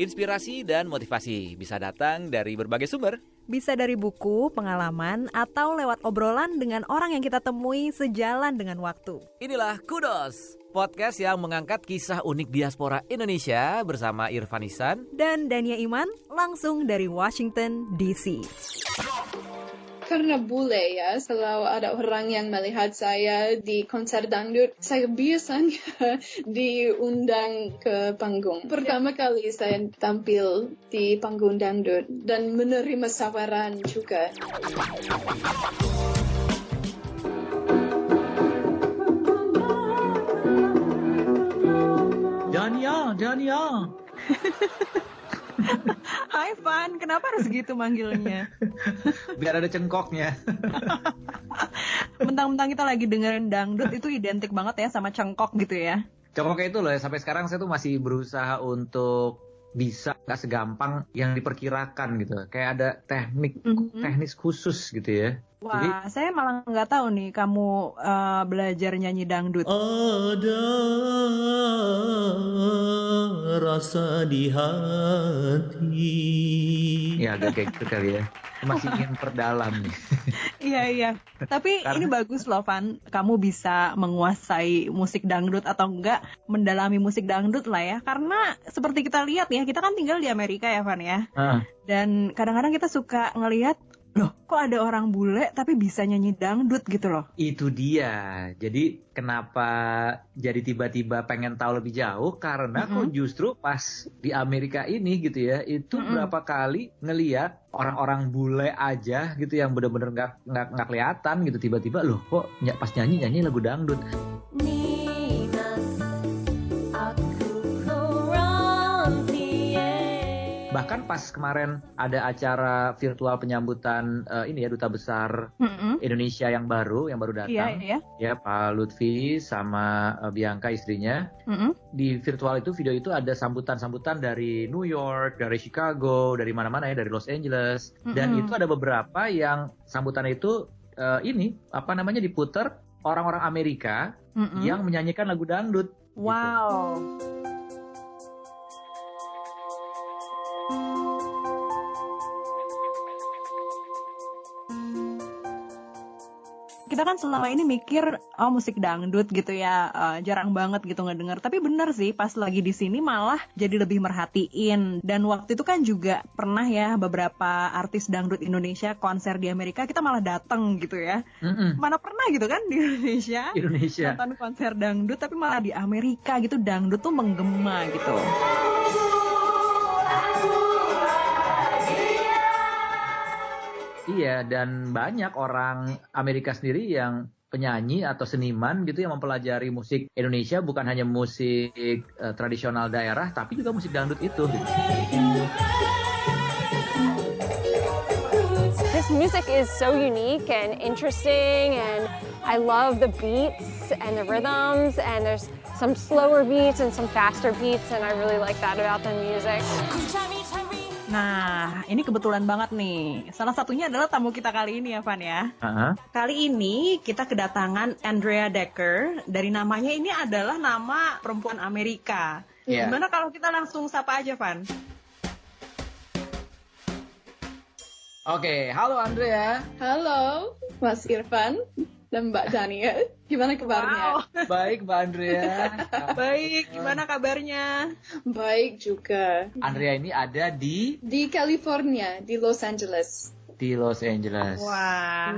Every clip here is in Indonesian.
Inspirasi dan motivasi bisa datang dari berbagai sumber. Bisa dari buku, pengalaman, atau lewat obrolan dengan orang yang kita temui sejalan dengan waktu. Inilah Kudos, podcast yang mengangkat kisah unik diaspora Indonesia bersama Irfan Ihsan dan Dania Iman, langsung dari Washington, D.C. Karena bule ya, selalu ada orang yang melihat saya di konser dangdut. Saya biasanya diundang ke panggung. Pertama kali saya tampil di panggung dangdut dan menerima tawaran juga. Dania. Hai Van, kenapa harus gitu manggilnya? Biar ada cengkoknya. Mentang-mentang kita lagi dengerin dangdut itu identik banget ya sama cengkok gitu ya. Cengkoknya itu loh, sampai sekarang saya tuh masih berusaha untuk bisa gak segampang yang diperkirakan gitu. Kayak ada teknis khusus gitu ya. Wah, jadi, saya malah nggak tahu nih kamu belajar nyanyi dangdut. Ada rasa di hati. ya agak kayak gitu kali ya. Masih ingin perdalam nih. Iya. Tapi ini bagus loh, Van. Kamu bisa menguasai musik dangdut atau enggak mendalami musik dangdut lah ya. Karena seperti kita lihat ya, kita kan tinggal di Amerika ya, Van ya. Dan kadang-kadang kita suka ngelihat, loh kok ada orang bule tapi bisa nyanyi dangdut gitu loh. Itu dia. Jadi kenapa jadi tiba-tiba pengen tahu lebih jauh, karena kok justru pas di Amerika ini gitu ya, itu berapa kali ngeliat orang-orang bule aja gitu yang bener-bener nggak kelihatan gitu, tiba-tiba loh kok pas nyanyi lagu dangdut. Bahkan pas kemarin ada acara virtual penyambutan ini ya, Duta Besar Indonesia yang baru datang. Iya. Ya, Pak Lutfi sama Bianca istrinya. Di virtual itu, video itu ada sambutan-sambutan dari New York, dari Chicago, dari mana-mana ya, dari Los Angeles. Dan itu ada beberapa yang sambutan itu diputer orang-orang Amerika yang menyanyikan lagu dangdut. Wow. Gitu. Kita kan selama ini mikir musik dangdut gitu ya, jarang banget gitu ngedenger. Tapi bener sih, pas lagi di sini malah jadi lebih merhatiin. Dan waktu itu kan juga pernah ya beberapa artis dangdut Indonesia konser di Amerika, kita malah dateng gitu ya. Mana pernah gitu kan di Indonesia nonton konser dangdut, tapi malah di Amerika gitu dangdut tuh menggema gitu. Iya, dan banyak orang Amerika sendiri yang penyanyi atau seniman gitu yang mempelajari musik Indonesia, bukan hanya musik tradisional daerah, tapi juga musik dangdut itu. Gitu. This music is so unique and interesting, and I love the beats and the rhythms, and there's some slower beats and some faster beats, and I really like that about the music. Nah, ini kebetulan banget nih. Salah satunya adalah tamu kita kali ini ya, Van ya. Kali ini kita kedatangan Andrea Decker. Dari namanya ini adalah nama perempuan Amerika. Gimana kalau kita langsung sapa aja, Van? Oke, halo Andrea. Halo, Mas Irfan dan Mbak Dania. Gimana kabarnya? Wow. Baik, Mbak Andrea. Baik, gimana kabarnya? Baik juga. Andrea ini ada di California, di Los Angeles. Wah,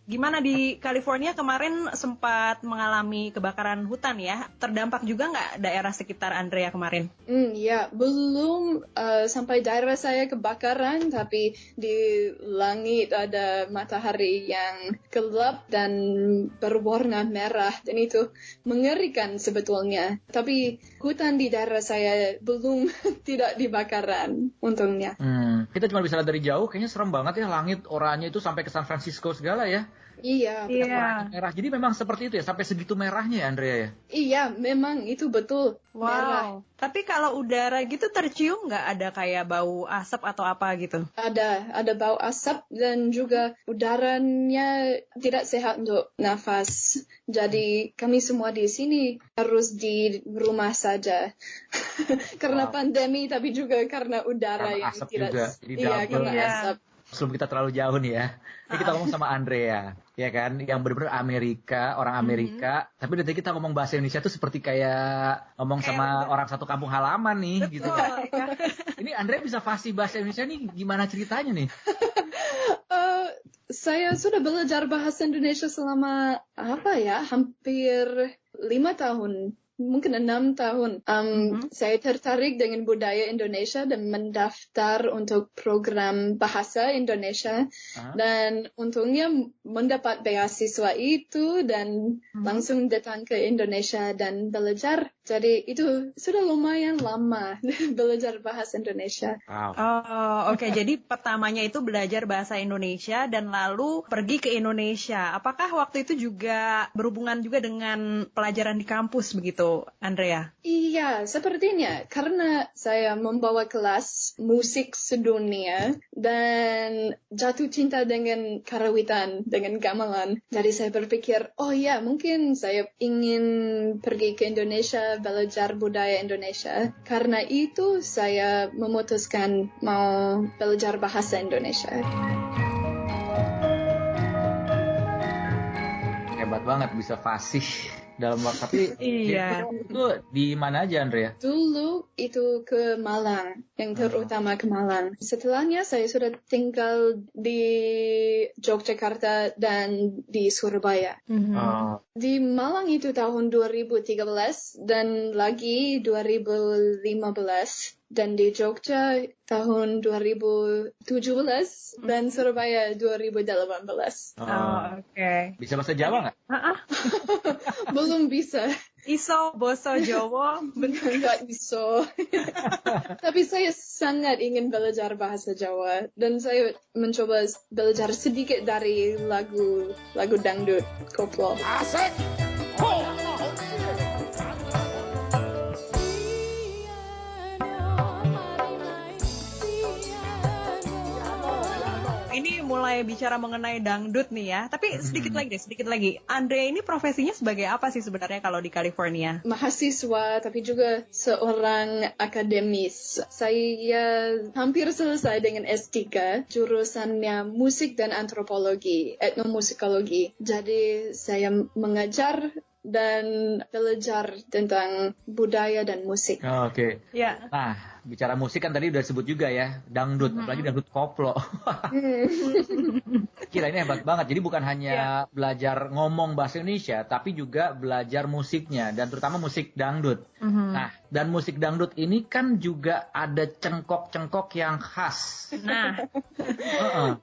gimana di California kemarin sempat mengalami kebakaran hutan ya? Terdampak juga nggak daerah sekitar Andrea kemarin? Ya, belum sampai daerah saya kebakaran, tapi di langit ada matahari yang gelap dan berwarna merah, dan itu mengerikan sebetulnya. Tapi hutan di daerah saya belum tidak dibakaran, untungnya. Kita cuma bisa lihat dari jauh, kayaknya serem banget ya, langit oranye itu sampai ke San Francisco segala ya. Iya. Merah. Jadi memang seperti itu ya, sampai segitu merahnya ya Andrea ya? Iya, memang itu betul. Wow. Merah. Tapi kalau udara gitu tercium nggak ada kayak bau asap atau apa gitu? Ada bau asap dan juga udaranya tidak sehat untuk nafas. Jadi kami semua di sini harus di rumah saja. Karena pandemi, tapi juga karena udara karena yang asap tidak. juga. Jadi Iya, double. karena asap. Sebelum kita terlalu jauh nih ya, ini kita ngomong sama Andrea, ya kan, yang benar-benar Amerika, orang Amerika, tapi dari kita ngomong bahasa Indonesia tuh seperti kayak ngomong sama orang satu kampung halaman nih, gitu kan. Ini Andrea bisa fasih bahasa Indonesia nih, gimana ceritanya nih? Saya sudah belajar bahasa Indonesia selama hampir 5 tahun. Mungkin 6 tahun. Saya tertarik dengan budaya Indonesia dan mendaftar untuk program bahasa Indonesia. Dan untungnya mendapat beasiswa itu dan langsung datang ke Indonesia dan belajar. Jadi itu sudah lumayan lama belajar bahasa Indonesia. Wow. Oh, oke. Jadi pertamanya itu belajar bahasa Indonesia dan lalu pergi ke Indonesia. Apakah waktu itu juga berhubungan juga dengan pelajaran di kampus begitu, Andrea? Iya, sepertinya. Karena saya membawa kelas musik sedunia dan jatuh cinta dengan karawitan, dengan gamelan. Jadi saya berpikir, oh ya, mungkin saya ingin pergi ke Indonesia, belajar budaya Indonesia. Karena itu saya memutuskan mau belajar bahasa Indonesia. Hebat banget bisa fasih dalam waktu. Tapi Iya. itu di mana aja Andrea? Dulu itu ke Malang, yang terutama ke Malang. Setelahnya saya sudah tinggal di Yogyakarta dan di Surabaya. Di Malang itu tahun 2013 dan lagi 2015. Dan di Jogja tahun 2017 dan Surabaya 2018. Oke. Bisa bahasa Jawa nggak? Belum bisa. Iso, boso, Jowo. Nggak bisa. Tapi saya sangat ingin belajar bahasa Jawa. Dan saya mencoba belajar sedikit dari lagu dangdut koplo. Asik. Ini mulai bicara mengenai dangdut nih ya. Tapi sedikit lagi. Andrea ini profesinya sebagai apa sih sebenarnya kalau di California? Mahasiswa, tapi juga seorang akademis. Saya hampir selesai dengan S3, jurusannya musik dan antropologi, etnomusikologi. Jadi saya mengajar dan belajar tentang budaya dan musik. Oke. Ya. Nah, bicara musik kan tadi udah sebut juga ya, dangdut, apalagi dangdut koplo. Kira ini hebat banget. Jadi bukan hanya belajar ngomong bahasa Indonesia, tapi juga belajar musiknya, dan terutama musik dangdut. Nah, dan musik dangdut ini kan juga ada cengkok-cengkok yang khas. Nah,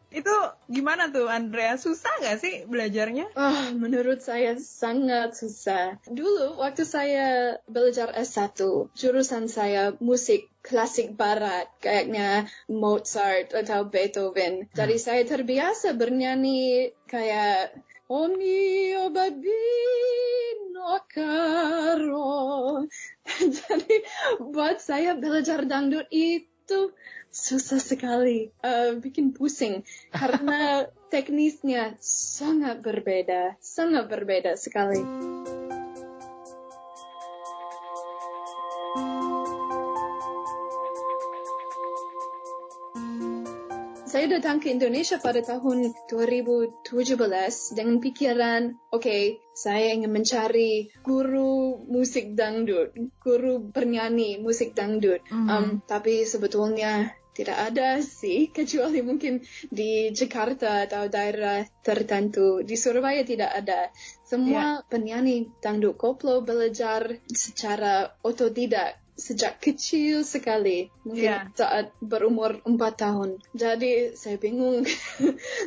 itu gimana tuh Andrea? Susah nggak sih belajarnya? Menurut saya sangat susah. Dulu waktu saya belajar S1, jurusan saya musik klasik barat, kayaknya Mozart atau Beethoven. Jadi saya terbiasa bernyanyi kayak O mio babbino caro. Jadi buat saya belajar dangdut itu susah sekali, bikin pusing karena teknisnya sangat berbeda sekali. Saya datang ke Indonesia pada tahun 2017 dengan pikiran, oke, saya ingin mencari guru musik dangdut, guru bernyanyi musik dangdut. Tapi sebetulnya tidak ada sih, kecuali mungkin di Jakarta atau daerah tertentu. Di Surabaya tidak ada. Semua penyanyi dangdut koplo belajar secara otodidak. sejak kecil sekali, mungkin saat berumur 4 tahun. Jadi saya bingung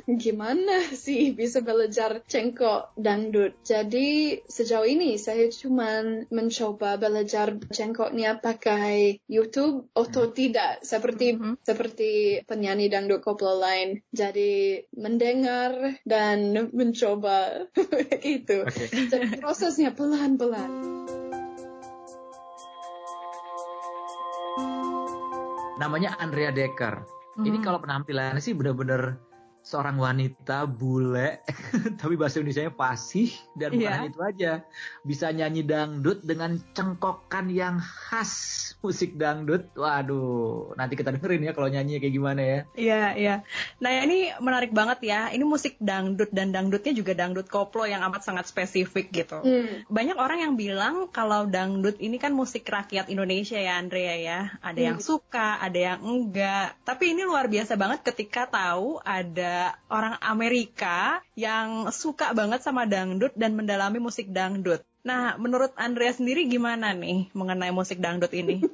gimana sih bisa belajar cengkok dangdut. Jadi sejauh ini saya cuma mencoba belajar cengkoknya pakai YouTube atau tidak, seperti penyanyi dangdut koplo lain. Jadi mendengar dan mencoba itu. Jadi prosesnya pelan-pelan. Namanya Andrea Decker. Ini kalau penampilannya sih benar-benar seorang wanita bule, tapi bahasa Indonesianya fasih, dan bukan hanya itu aja, bisa nyanyi dangdut dengan cengkokan yang khas musik dangdut. Waduh, nanti kita dengerin ya kalau nyanyi kayak gimana ya. Iya. Nah ini menarik banget ya, ini musik dangdut dan dangdutnya juga dangdut koplo yang amat sangat spesifik gitu. Banyak orang yang bilang kalau dangdut ini kan musik rakyat Indonesia ya Andrea ya, ada yang suka, ada yang enggak, tapi ini luar biasa banget ketika tahu ada orang Amerika yang suka banget sama dangdut dan mendalami musik dangdut. Nah, menurut Andrea sendiri gimana nih mengenai musik dangdut ini?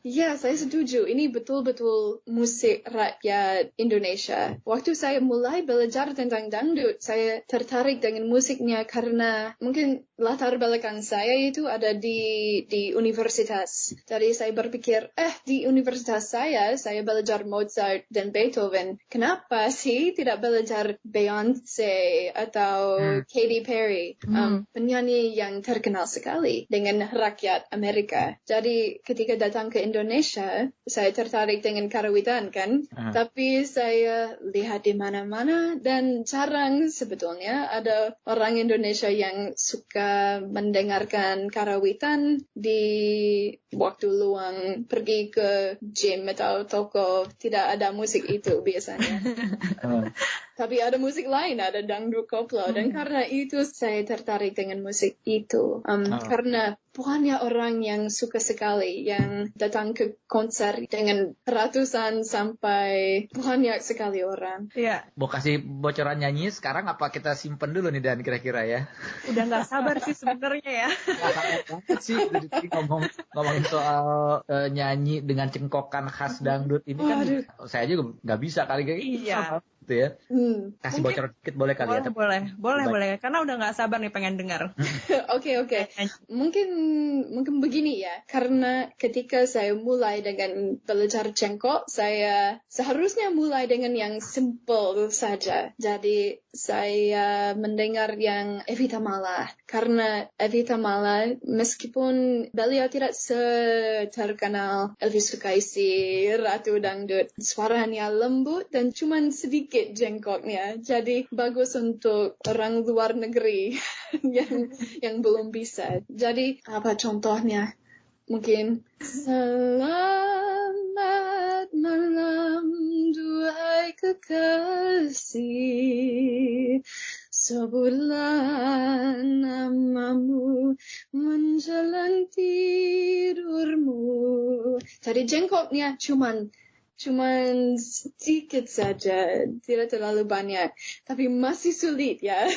Ya, saya setuju. Ini betul-betul musik rakyat Indonesia. Waktu saya mulai belajar tentang dangdut, saya tertarik dengan musiknya karena mungkin latar belakang saya itu ada di universitas. Jadi saya berpikir, di universitas saya belajar Mozart dan Beethoven. Kenapa sih tidak belajar Beyoncé atau Katy Perry? Penyanyi yang terkenal sekali dengan rakyat Amerika. Jadi ketika datang ke Indonesia, saya tertarik dengan karawitan kan, tapi saya lihat di mana-mana dan jarang sebetulnya ada orang Indonesia yang suka mendengarkan karawitan di waktu luang, pergi ke gym atau toko, tidak ada musik itu biasanya. Tapi ada musik lain, ada dangdut koplo, dan karena itu saya tertarik dengan musik itu. Karena banyak orang yang suka sekali, yang datang ke konser dengan ratusan sampai banyak sekali orang. Iya. Mau kasih bocoran nyanyi sekarang apa kita simpen dulu nih Dan kira-kira ya? Udah nggak sabar sih sebenarnya ya. Banget sih ngomongin soal nyanyi dengan cengkokan khas dangdut ini kan saya juga nggak bisa kali kayak gitu ya. Kasih bocoran dikit boleh kali ya? Boleh. Karena udah nggak sabar nih pengen dengar. Oke. Mungkin begini ya. Karena ketika saya mulai dengan belajar cengkok, saya seharusnya mulai dengan yang simple saja. Jadi saya mendengar yang Evita Mala. Karena Evita Mala, meskipun beliau tidak terkenal Elvis Sukaisi, Ratu Dangdut, suaranya lembut dan cuman sedikit jengkoknya. Jadi bagus untuk orang luar negeri yang belum bisa. Jadi apa contohnya? Mungkin selamat malam duhai kekasih, sebulan namamu menjelang tidurmu. Jadi jengkoknya cuman sedikit saja, tidak terlalu banyak, tapi masih sulit ya.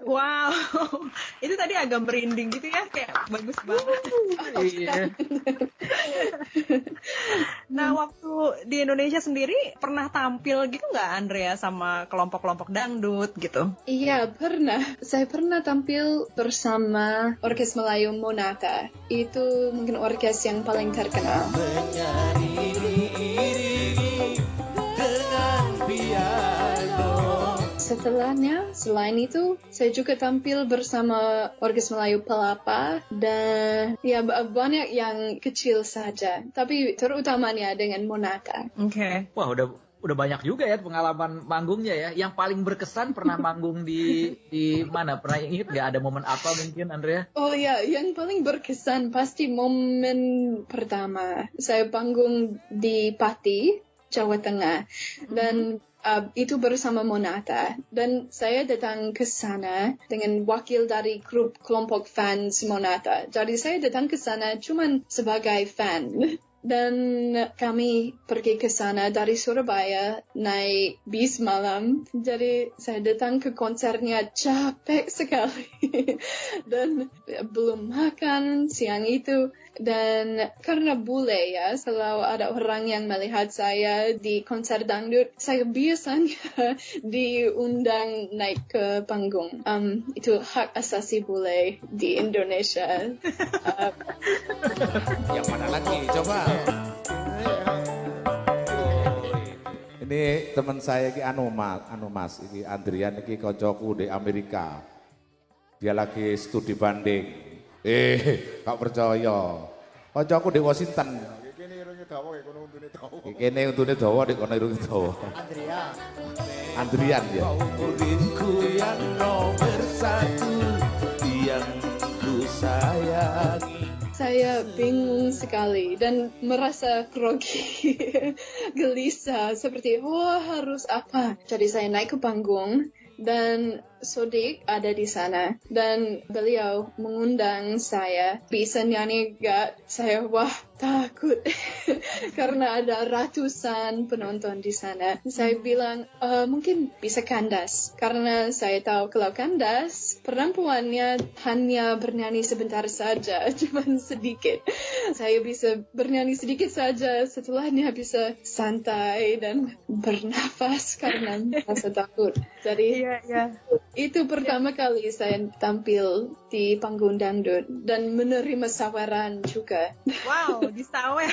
Wow, itu tadi agak merinding gitu ya, kayak bagus banget. Nah, waktu di Indonesia sendiri pernah tampil gitu nggak Andrea sama kelompok-kelompok dangdut gitu? Iya, pernah. Saya pernah tampil bersama Orkes Melayu Monata. Itu mungkin orkes yang paling terkenal. Setelahnya, selain itu, saya juga tampil bersama Orkes Melayu Pelapa dan ya banyak yang kecil saja, tapi terutamanya dengan Monata. Oke. Wah, udah banyak juga ya pengalaman manggungnya ya. Yang paling berkesan pernah manggung di mana? Pernah ingat nggak ada momen apa mungkin, Andrea? Oh ya, yang paling berkesan pasti momen pertama. Saya panggung di Pati, Jawa Tengah, dan itu bersama Monata, dan saya datang ke sana dengan wakil dari grup kelompok fans Monata. Jadi saya datang ke sana cuman sebagai fan. dan kami pergi ke sana dari Surabaya naik bis malam. Jadi saya datang ke konsernya capek sekali dan belum makan siang itu. Dan karena bule ya, selalu ada orang yang melihat saya di konser dangdut, saya biasanya diundang naik ke panggung. Itu hak asasi bule di Indonesia. Yang mana lagi? Coba. Ini teman saya iki anu Mas, iki Andrian iki koncoku di Amerika. Dia lagi studi banding. Gak percaya. Koncoku di Washington. Kene irunge dawa kono untune dawa. Kene untune dawa nek kono irunge dawa. Andrian ya. Uripku yang nomor 1 yang ku sayangi. Saya bingung sekali dan merasa grogi, gelisah, seperti wah harus apa. Jadi saya naik ke panggung dan Sodik ada di sana dan beliau mengundang saya, bisa nyanyi gak? Saya wah takut karena ada ratusan penonton di sana. Saya bilang mungkin bisa kandas karena saya tahu kalau kandas perempuannya hanya bernyanyi sebentar saja, cuma sedikit. Saya bisa bernyanyi sedikit saja, setelahnya bisa santai dan bernafas karena merasa takut. Jadi itu pertama kali saya tampil di panggung dangdut dan menerima saweran juga. Wow, disawer.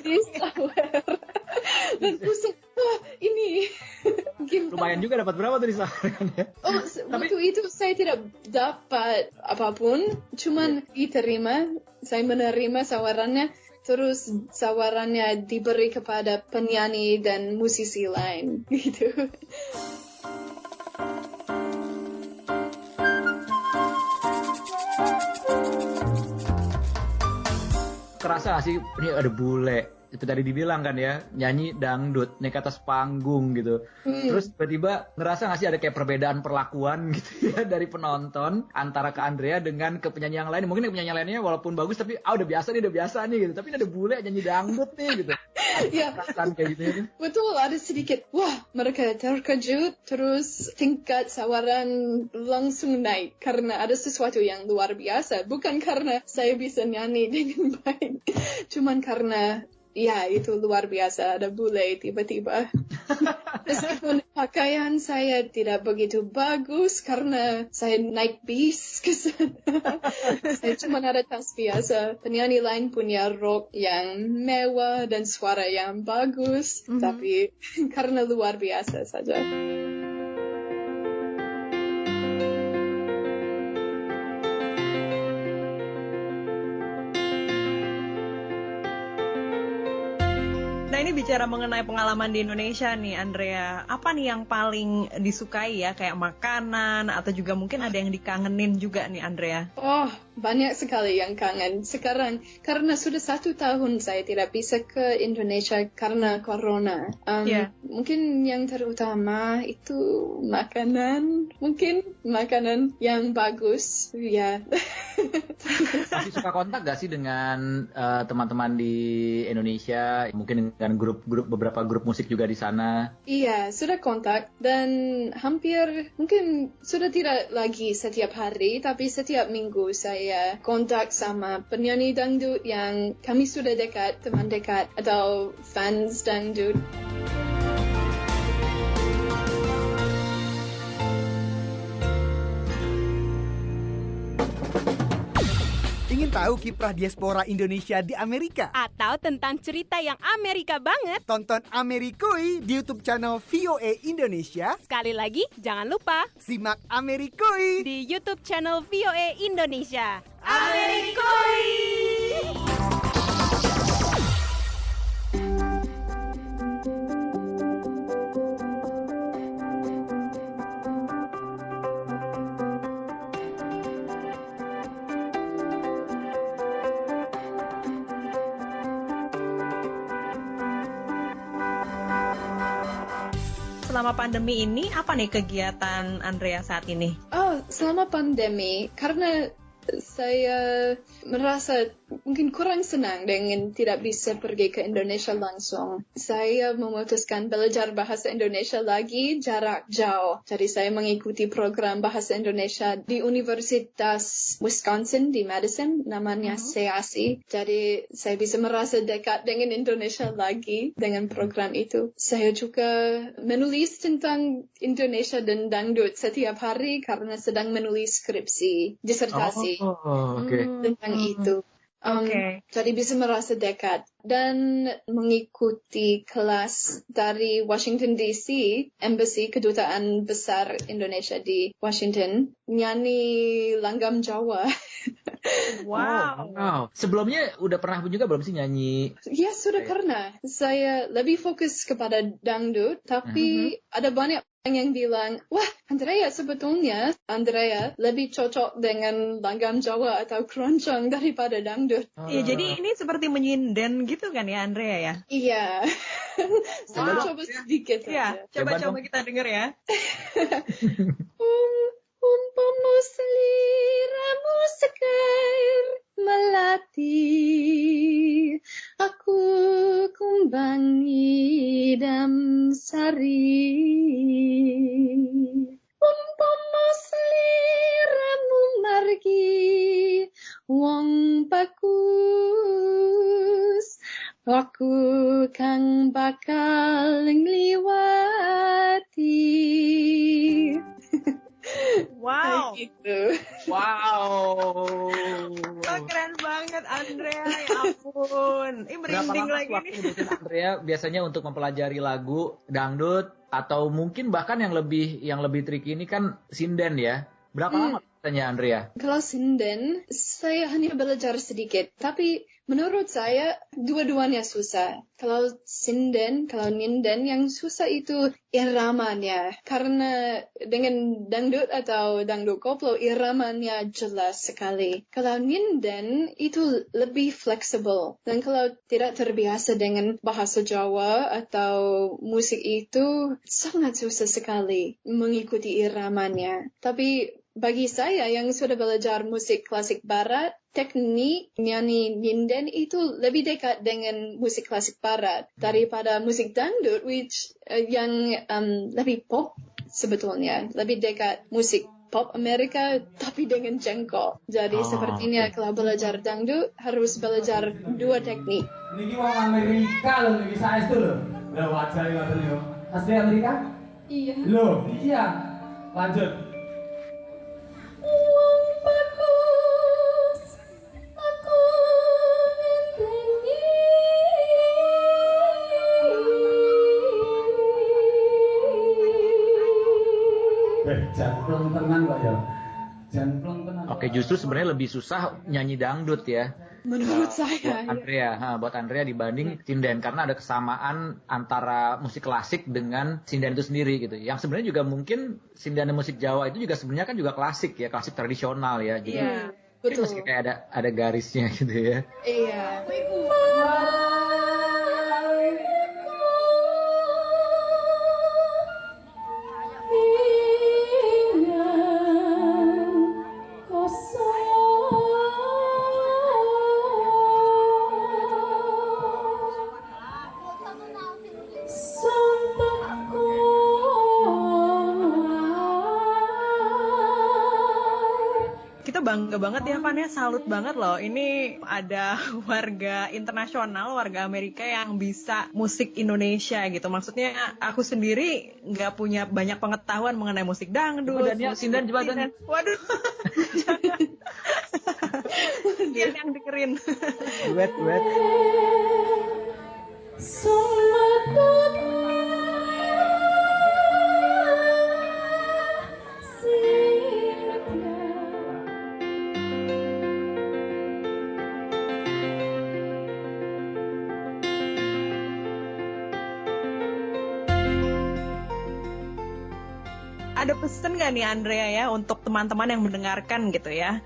Disawer. Dan pusing, ini gimana? Lumayan juga dapat berapa tuh di sawerannya? Oh, waktu itu saya tidak dapat apapun, cuman diterima, saya menerima sawerannya, terus sawerannya diberi kepada penyanyi dan musisi lain, gitu. Kerasa gak sih ini ada bule itu tadi dibilang kan ya, nyanyi dangdut naik ke atas panggung gitu. Terus tiba-tiba ngerasa gak sih ada kayak perbedaan perlakuan gitu ya dari penonton antara ke Andrea dengan ke penyanyi yang lain. Mungkin penyanyi yang lainnya walaupun bagus tapi udah biasa nih gitu. Tapi ada bule nyanyi dangdut nih gitu. Ya, kayak gitu ya. Betul, ada sedikit wah mereka terkejut, terus tingkat sawaran langsung naik karena ada sesuatu yang luar biasa, bukan karena saya bisa nyanyi dengan baik, cuman karena ya itu luar biasa, ada bule tiba-tiba. Meskipun pakaian saya tidak begitu bagus karena saya naik bis ke sana. Saya cuma ada tas biasa. Penyanyi lain punya rok yang mewah dan suara yang bagus, tapi karena luar biasa saja. Nah ini bicara mengenai pengalaman di Indonesia nih Andrea, apa nih yang paling disukai ya, kayak makanan atau juga mungkin ada yang dikangenin juga nih Andrea? Oh, banyak sekali yang kangen sekarang karena sudah 1 tahun saya tidak bisa ke Indonesia karena corona. Mungkin yang terutama itu makanan, mungkin makanan yang bagus ya. Masih suka kontak gak sih dengan teman-teman di Indonesia, mungkin dengan beberapa grup musik juga di sana? Iya, sudah kontak dan hampir mungkin sudah tidak lagi setiap hari, tapi setiap minggu saya kontak sama penyanyi dangdut yang kami sudah dekat, teman dekat atau fans dangdut. Ingin tahu kiprah diaspora Indonesia di Amerika? Atau tentang cerita yang Amerika banget? Tonton Amerikui di YouTube channel VOA Indonesia. Sekali lagi, jangan lupa simak Amerikui di YouTube channel VOA Indonesia. Amerikui! Selama pandemi ini, apa nih kegiatan Andrea saat ini? Oh, selama pandemi, karena saya merasa mungkin kurang senang dengan tidak bisa pergi ke Indonesia langsung. Saya memutuskan belajar bahasa Indonesia lagi jarak jauh. Jadi saya mengikuti program bahasa Indonesia di Universitas Wisconsin di Madison, namanya CAC. Jadi saya bisa merasa dekat dengan Indonesia lagi dengan program itu. Saya juga menulis tentang Indonesia dan dangdut setiap hari karena sedang menulis skripsi, disertasi tentang itu. Jadi bisa merasa dekat dan mengikuti kelas dari Washington DC, Embassy Kedutaan Besar Indonesia di Washington, nyanyi langgam Jawa. Wow. Sebelumnya udah pernah juga belum sih nyanyi? Ya, sudah pernah. Saya lebih fokus kepada dangdut, tapi ada banyak yang bilang, wah, Andrea sebetulnya lebih cocok dengan langgam Jawa atau keroncong daripada dangdut. Iya, jadi ini seperti menyinden gitu kan ya, Andrea ya? Iya. Saya coba sedikit. Iya, coba kita denger ya. Umpamu seliramu sekar melati, aku kumbangi damsari. Umpamu seliramu margi wong bagus, aku kang bakal ngliwati. Wow. Gitu. Wow. Wah, keren banget Andrea, ya ampun. Ini merinding lagi nih. Mungkin Andrea biasanya untuk mempelajari lagu dangdut atau mungkin bahkan yang lebih tricky ini kan sinden ya. Berapa lama biasanya Andrea? Kalau sinden, saya hanya belajar sedikit. Tapi menurut saya, dua-duanya susah. Kalau sinden, kalau nyinden, yang susah itu iramanya. Karena dengan dangdut atau dangdut koplo, iramanya jelas sekali. Kalau nyinden, itu lebih fleksibel. Dan kalau tidak terbiasa dengan bahasa Jawa atau musik itu, sangat susah sekali mengikuti iramanya. Tapi bagi saya yang sudah belajar musik klasik barat, teknik nyanyi nyinden itu lebih dekat dengan musik klasik barat daripada musik dangdut, yang lebih pop sebetulnya, lebih dekat musik pop Amerika tapi dengan jengkol. Jadi sepertinya kalau belajar dangdut harus belajar dua teknik. Niki wong Amerika lho, niki saestu lho. Lah wajah ngoten yo. Asli Amerika? Iya. Loh, iya. Lanjut. Wong bagus, aku ngentengi. Janplong tenan kok ya. Janplong tenan. Oke, justru sebenarnya lebih susah nyanyi dangdut ya. Menurut saya. Buat Andrea dibanding sinden karena ada kesamaan antara musik klasik dengan sinden itu sendiri gitu. Yang sebenarnya juga mungkin sinden musik Jawa itu juga sebenarnya kan juga klasik ya, klasik tradisional ya. Jadi betul. Meski kayak ada garisnya gitu ya. Iya. Bangga banget ya Pan ya, salut banget loh. Ini ada warga internasional, warga Amerika yang bisa musik Indonesia gitu. Maksudnya aku sendiri nggak punya banyak pengetahuan mengenai musik dangdut. Dan sinden juga dan. Waduh. Jangan. Dia yang dengerin. Duet. ada pesan nggak nih Andrea ya untuk teman-teman yang mendengarkan gitu ya?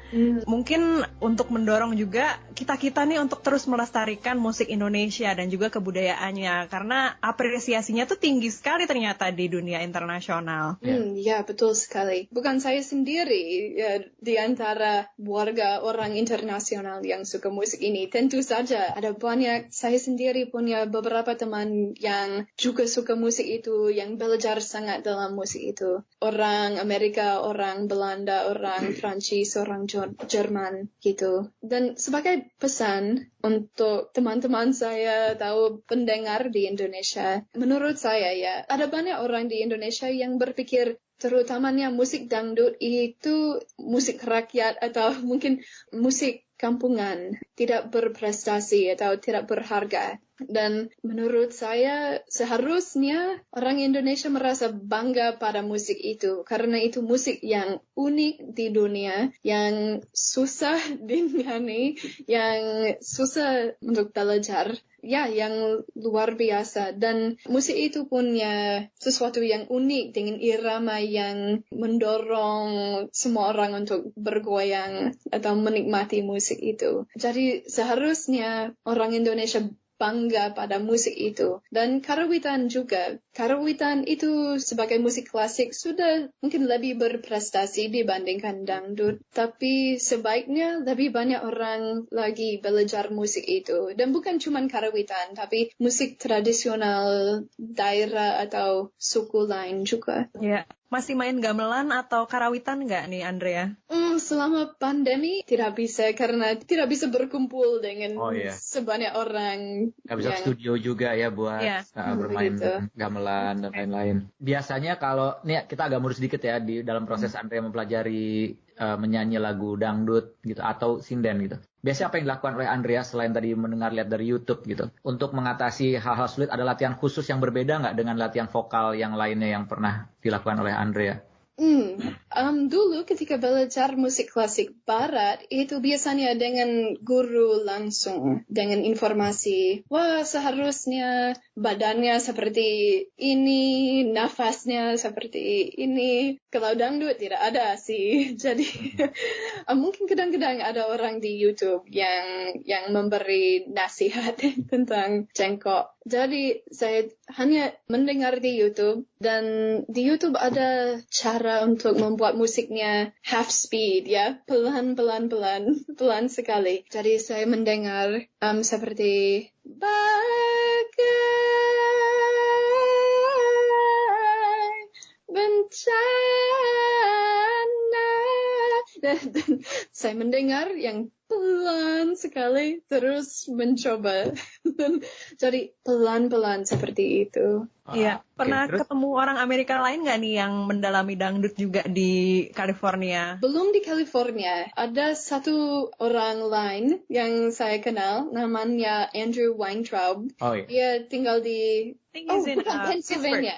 Mungkin untuk mendorong juga kita nih untuk terus melestarikan musik Indonesia dan juga kebudayaannya, karena apresiasinya tuh tinggi sekali ternyata di dunia internasional. Ya, betul sekali. Bukan saya sendiri ya, di antara warga orang internasional yang suka musik ini. Tentu saja ada banyak, saya sendiri punya beberapa teman yang juga suka musik itu, yang belajar sangat dalam musik itu. Orang Amerika, orang Belanda, orang Prancis, orang Jerman gitu. Dan sebagai pesan untuk teman-teman saya atau pendengar di Indonesia, menurut saya ya, ada banyak orang di Indonesia yang berpikir terutamanya musik dangdut itu musik rakyat atau mungkin musik kampungan, tidak berprestasi atau tidak berharga. Dan menurut saya seharusnya orang Indonesia merasa bangga pada musik itu, karena itu musik yang unik di dunia, yang susah dinyanyi, yang susah untuk belajar. Ya, yang luar biasa. Dan musik itu punya sesuatu yang unik dengan irama yang mendorong semua orang untuk bergoyang atau menikmati musik itu. Jadi seharusnya orang Indonesia bangga pada musik itu. Dan karawitan juga. Karawitan itu sebagai musik klasik sudah mungkin lebih berprestasi dibandingkan dangdut. Tapi sebaiknya lebih banyak orang lagi belajar musik itu. Dan bukan cuma karawitan, tapi musik tradisional daerah atau suku lain juga. Ya. Masih main gamelan atau karawitan nggak nih, Andrea? Selama pandemi tidak bisa, karena tidak bisa berkumpul dengan sebanyak orang. Nggak bisa studio juga ya buat bermain gamelan dan lain-lain. Biasanya kalau, nih kita agak mundur sedikit ya, di dalam proses Andrea mempelajari menyanyi lagu dangdut gitu atau sinden gitu. Biasanya apa yang dilakukan oleh Andrea selain tadi lihat dari YouTube gitu? Untuk mengatasi hal-hal sulit, ada latihan khusus yang berbeda nggak dengan latihan vokal yang lainnya yang pernah dilakukan oleh Andrea? Dulu ketika belajar musik klasik barat, itu biasanya dengan guru langsung, dengan informasi, wah seharusnya badannya seperti ini, nafasnya seperti ini. Kalau dangdut tidak ada sih. Jadi mungkin kadang-kadang ada orang di YouTube yang memberi nasihat tentang cengkok. Jadi saya hanya mendengar di YouTube, dan di YouTube ada cara untuk membuat musiknya half speed ya, pelan sekali. Jadi saya mendengar seperti bagai bencana, dan saya mendengar yang pelan sekali, terus mencoba. Jadi pelan-pelan seperti itu. Iya, pernah ketemu orang Amerika lain nggak nih yang mendalami dangdut juga di California? Belum di California. Ada satu orang lain yang saya kenal, namanya Andrew Weintraub. Dia tinggal di Pennsylvania.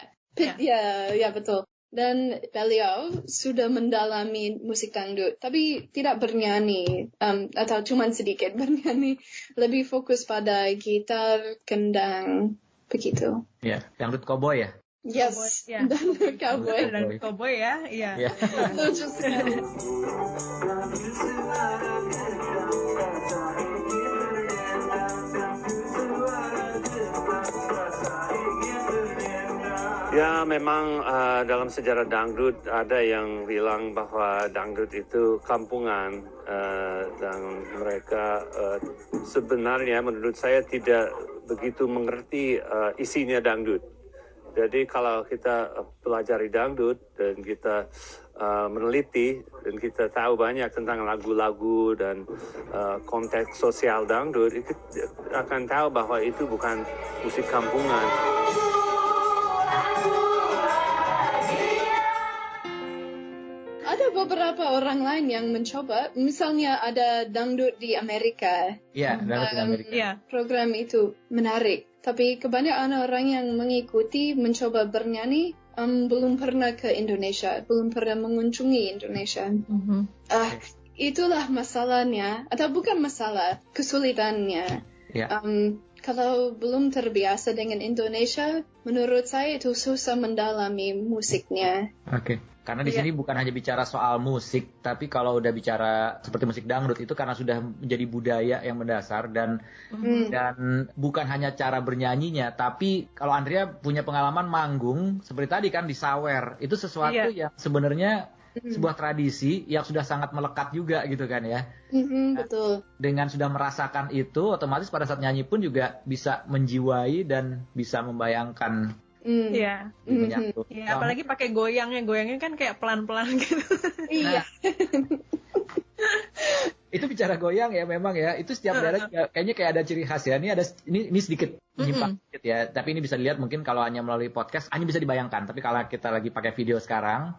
Ya, betul. Dan beliau sudah mendalami musik dangdut, tapi tidak bernyanyi, atau cuma sedikit bernyanyi, lebih fokus pada gitar, kendang, begitu. Ya, dangdut cowboy ya? Yes, dangdut cowboy. Dangdut cowboy ya, iya. Lucu sekali. Ya, memang dalam sejarah dangdut ada yang bilang bahwa dangdut itu kampungan, dan mereka sebenarnya menurut saya tidak begitu mengerti isinya dangdut. Jadi kalau kita pelajari dangdut dan kita meneliti dan kita tahu banyak tentang lagu-lagu dan konteks sosial dangdut, kita akan tahu bahwa itu bukan musik kampungan. Ada beberapa orang lain yang mencoba, misalnya ada dangdut di Amerika. Iya, dangdut di Amerika. Program itu menarik, tapi kebanyakan orang yang mengikuti mencoba bernyanyi belum pernah ke Indonesia, belum pernah mengunjungi Indonesia. Itulah masalahnya, atau bukan masalah, kesulitannya. Kalau belum terbiasa dengan Indonesia, menurut saya itu susah mendalami musiknya. Karena di sini bukan hanya bicara soal musik, tapi kalau udah bicara seperti musik dangdut itu karena sudah menjadi budaya yang mendasar dan bukan hanya cara bernyanyinya, tapi kalau Andrea punya pengalaman manggung seperti tadi kan di Sawer, itu sesuatu yang sebenarnya sebuah tradisi yang sudah sangat melekat juga gitu kan ya. Betul. Dengan sudah merasakan itu, otomatis pada saat nyanyi pun juga bisa menjiwai dan bisa membayangkan. Iya. Apalagi pakai goyangnya kan kayak pelan-pelan gitu. Iya. Itu bicara goyang ya memang ya, itu setiap daerah kayaknya kayak ada ciri khas ya. Ini sedikit menyimpang sedikit ya, tapi ini bisa dilihat mungkin kalau hanya melalui podcast hanya bisa dibayangkan, tapi kalau kita lagi pakai video sekarang,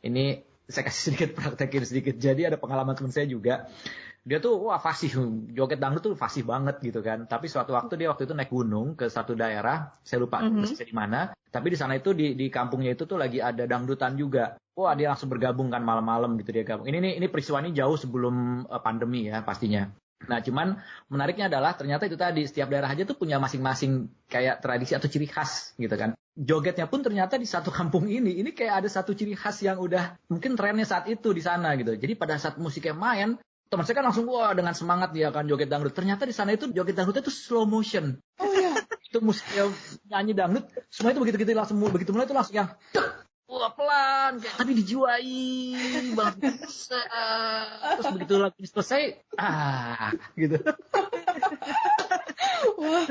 ini saya kasih sedikit praktekin sedikit. Jadi ada pengalaman teman saya juga. Dia tuh fasih, joget dangdut tuh fasih banget gitu kan. Tapi suatu waktu dia waktu itu naik gunung ke satu daerah, saya lupa persisnya di mana. Tapi di sana itu di kampungnya itu tuh lagi ada dangdutan juga. Wah, dia langsung bergabung kan malam-malam gitu dia gabung. Ini peristiwa ini jauh sebelum pandemi ya pastinya. Nah, cuman menariknya adalah ternyata itu tadi setiap daerah aja tuh punya masing-masing kayak tradisi atau ciri khas gitu kan. Jogetnya pun ternyata di satu kampung ini kayak ada satu ciri khas yang udah mungkin trennya saat itu di sana gitu. Jadi pada saat musiknya main, teman saya kan langsung dengan semangat dia akan joget dangdut. Ternyata di sana itu joget dangdutnya itu slow motion. Oh iya. Itu musiknya nyanyi dangdut, semua itu begitu langsung begitu mulai itu langsung yang pelan kayak, tapi dijiwai banget. Terus begitu lagu selesai gitu. Wah,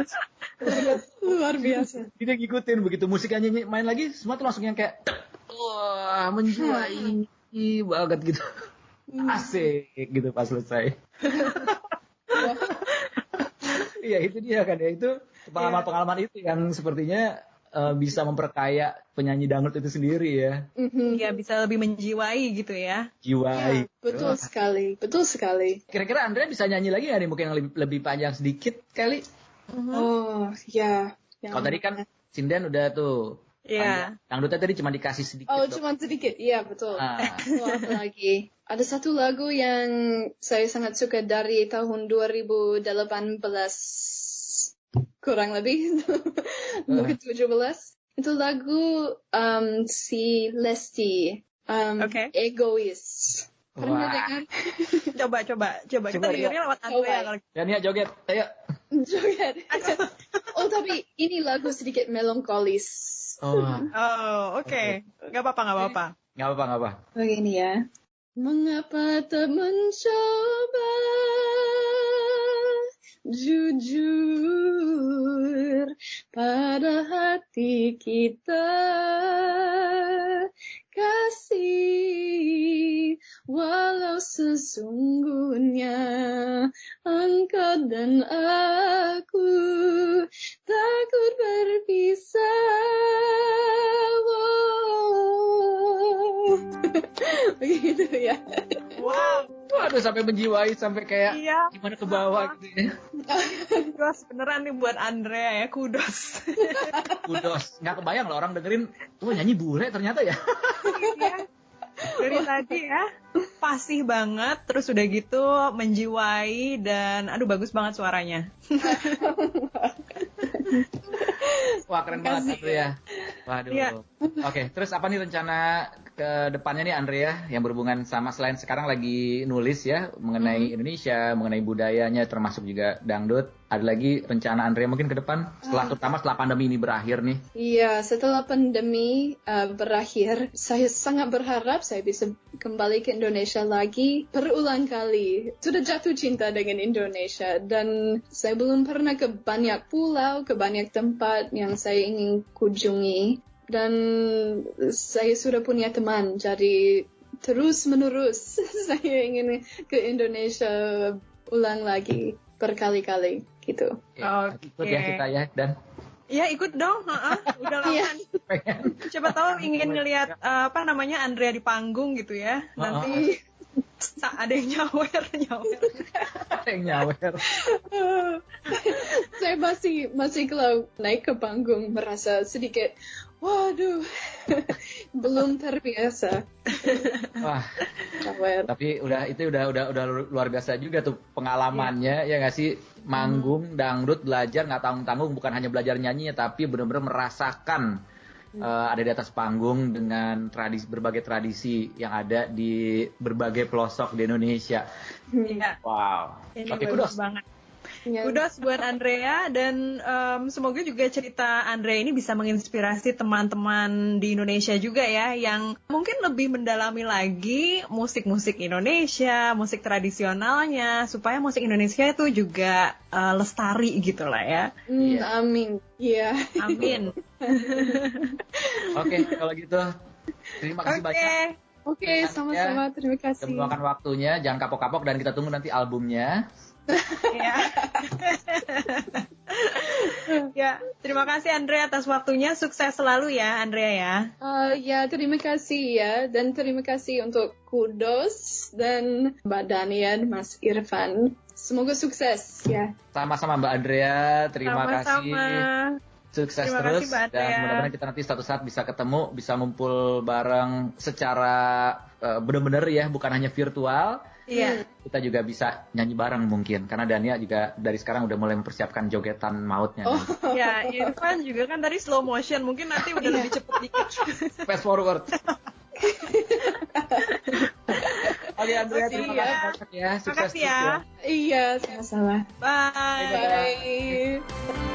luar biasa. Dia ngikutin begitu musiknya nyanyi main lagi, semua tuh langsung yang kayak menjiwai banget gitu. Asik gitu pas selesai. Iya itu dia kan ya, itu pengalaman-pengalaman itu yang sepertinya bisa memperkaya penyanyi dangdut itu sendiri ya. Iya, bisa lebih menjiwai gitu ya. Jiwai. Ya, betul sekali. Kira-kira Andrea bisa nyanyi lagi nggak nih, mungkin yang lebih panjang sedikit kali? Oh ya. Kalau tadi kan Sinden udah tuh. Iya. Dangdutnya tadi cuma dikasih sedikit. Oh, cuma sedikit. Iya, betul. Apa lagi? Ada satu lagu yang saya sangat suka dari tahun 2018. Kurang lebih. Mungkin 17. Itu lagu si Lesti. Egois. Pernah dengar? Coba. Kita dengarnya lewat Andrea. Ya, Nia joget. Ayo. Joget. Oh, tapi ini lagu sedikit melankolis. Oke. Nggak apa-apa. Begini ya. Mengapa tak mencoba jujur pada hati kita, kasih, walau sesungguhnya engkau dan aku takut berpisah. Begitu ya. Wow. Waduh, sampai menjiwai, sampai kayak gimana ke bawah gitu ya. Kudos beneran nih buat Andrea ya, kudos. Nggak kebayang loh orang dengerin, nyanyi bule ternyata ya. Dari tadi ya, fasih banget, terus udah gitu menjiwai dan bagus banget suaranya. Wah, keren banget Andrea. Waduh. Oke, terus apa nih rencana ke depannya nih Andrea yang berhubungan sama, selain sekarang lagi nulis ya mengenai Indonesia, mengenai budayanya termasuk juga dangdut. Ada lagi rencana Andrea mungkin ke depan terutama setelah pandemi ini berakhir nih? Iya, setelah pandemi berakhir, saya sangat berharap saya bisa kembali ke Indonesia lagi berulang kali. Sudah jatuh cinta dengan Indonesia dan saya belum pernah ke banyak pulau, ke banyak tempat yang saya ingin kunjungi. Dan saya sudah punya teman, jadi terus-menerus saya ingin ke Indonesia ulang lagi berkali-kali gitu. Ikut ya kita ya, dan iya ikut dong, udah lama pengen. Coba tahu ingin ngelihat Andrea di panggung gitu ya. Nanti ada yang nyawer. Ada yang nyawer. Saya masih kalau naik ke panggung merasa sedikit, waduh, belum terbiasa. Wah, tapi itu udah luar biasa juga tuh pengalamannya ya nggak sih, manggung dangdut, belajar nggak tanggung-tanggung, bukan hanya belajar nyanyinya tapi benar-benar merasakan ada di atas panggung dengan berbagai tradisi yang ada di berbagai pelosok di Indonesia. Iya. Wow. Oke, kudos banget. Kudos buat Andrea, dan semoga juga cerita Andrea ini bisa menginspirasi teman-teman di Indonesia juga ya, yang mungkin lebih mendalami lagi musik-musik Indonesia, musik tradisionalnya, supaya musik Indonesia itu juga lestari gitu lah ya. Amin. Iya. Amin. Oke, kalau gitu terima kasih banyak. Oke, sama-sama, terima kasih. Meluangkan waktunya, jangan kapok-kapok, dan kita tunggu nanti albumnya. Ya, terima kasih Andrea atas waktunya. Sukses selalu ya Andrea ya. Ya, terima kasih ya, dan terima kasih untuk Kudos dan Mbak Danian, Mas Irfan. Semoga sukses ya. Sama-sama Mbak Andrea, terima kasih. Sukses terima terus, kasih, dan mudah-mudahan kita nanti suatu saat bisa ketemu, bisa ngumpul bareng secara benar-benar ya, bukan hanya virtual. Iya. Kita juga bisa nyanyi bareng mungkin, karena Dania juga dari sekarang udah mulai mempersiapkan jogetan mautnya. Ya, Irfan juga kan tadi slow motion, mungkin nanti udah lebih cepet dikit. Fast forward. Oke, Andrea, terima kasih banyak ya. Sukses ya. Iya, sama-sama. Bye. Bye.